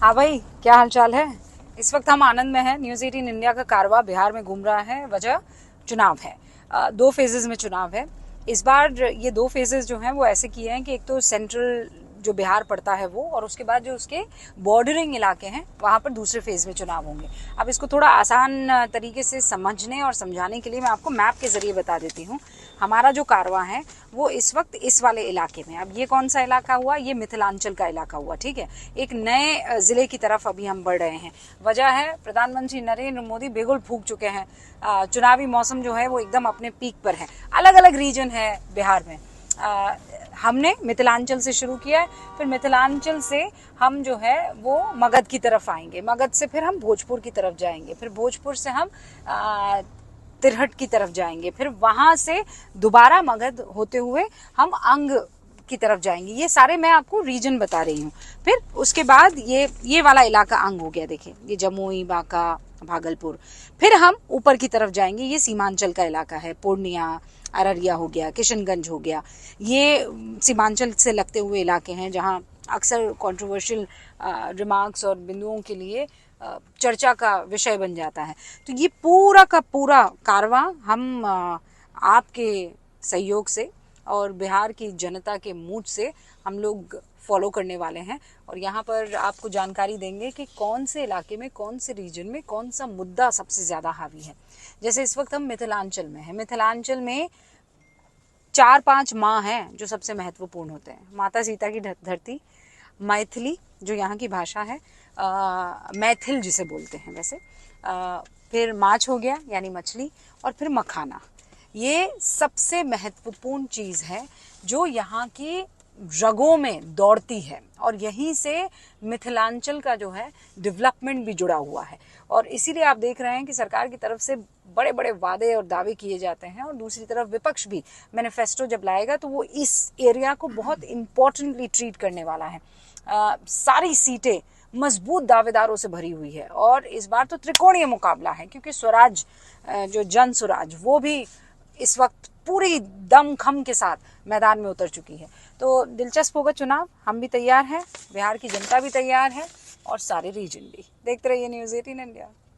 हाँ भाई, क्या हाल चाल है। इस वक्त हम आनंद में हैं। न्यूज़ 18 इंडिया का कारवा बिहार में घूम रहा है। वजह चुनाव है। दो फेजेस में चुनाव है इस बार। ये दो फेजेस जो हैं वो ऐसे किए हैं कि एक तो सेंट्रल जो बिहार पड़ता है वो, और उसके बाद जो उसके बॉर्डरिंग इलाके हैं वहाँ पर दूसरे फेज में चुनाव होंगे। अब इसको थोड़ा आसान तरीके से समझने और समझाने के लिए मैं आपको मैप के जरिए बता देती हूँ। हमारा जो कारवां है वो इस वक्त इस वाले इलाके में, अब ये कौन सा इलाका हुआ, ये मिथिलांचल का इलाका हुआ, ठीक है। एक नए जिले की तरफ अभी हम बढ़ रहे हैं। वजह है प्रधानमंत्री नरेंद्र मोदी बेगुल फूंक चुके हैं। चुनावी मौसम जो है वो एकदम अपने पीक पर है। अलग अलग रीजन है बिहार में। हमने मिथिलांचल से शुरू किया है, फिर मिथिलांचल से हम जो है वो मगध की तरफ आएंगे, मगध से फिर हम भोजपुर की तरफ जाएंगे, फिर भोजपुर से हम तिरहट की तरफ जाएंगे, फिर वहां से दोबारा मगध होते हुए हम अंग की तरफ जाएंगे। ये सारे मैं आपको रीजन बता रही हूँ। फिर उसके बाद ये वाला इलाका अंग हो गया, देखिए ये जमुई, बांका, भागलपुर। फिर हम ऊपर की तरफ जाएंगे, ये सीमांचल का इलाका है, पूर्णिया, अररिया हो गया, किशनगंज हो गया। ये सीमांचल से लगते हुए इलाके हैं जहाँ अक्सर कंट्रोवर्शियल रिमार्क्स और बिंदुओं के लिए चर्चा का विषय बन जाता है। तो ये पूरा का पूरा कारवां हम आपके सहयोग से और बिहार की जनता के मूड से हम लोग फॉलो करने वाले हैं। और यहाँ पर आपको जानकारी देंगे कि कौन से इलाके में, कौन से रीजन में कौन सा मुद्दा सबसे ज़्यादा हावी है। जैसे इस वक्त हम मिथिलांचल में हैं। मिथिलांचल में 4-5 माँ हैं जो सबसे महत्वपूर्ण होते हैं। माता सीता की धरती, मैथिली जो यहाँ की भाषा है, मैथिल जिसे बोलते हैं वैसे, फिर माछ हो गया यानी मछली, और फिर मखाना। ये सबसे महत्वपूर्ण चीज़ है जो यहाँ की रगों में दौड़ती है, और यहीं से मिथिलांचल का जो है डेवलपमेंट भी जुड़ा हुआ है। और इसीलिए आप देख रहे हैं कि सरकार की तरफ से बड़े बड़े वादे और दावे किए जाते हैं, और दूसरी तरफ विपक्ष भी मैनिफेस्टो जब लाएगा तो वो इस एरिया को बहुत इम्पोर्टेंटली ट्रीट करने वाला है। सारी सीटें मजबूत दावेदारों से भरी हुई है, और इस बार तो त्रिकोणीय मुकाबला है, क्योंकि स्वराज जो जन स्वराज वो भी इस वक्त पूरी दमखम के साथ मैदान में उतर चुकी है। तो दिलचस्प होगा चुनाव। हम भी तैयार हैं, बिहार की जनता भी तैयार है, और सारे रीजन भी। देखते रहिए न्यूज़ 18 इंडिया।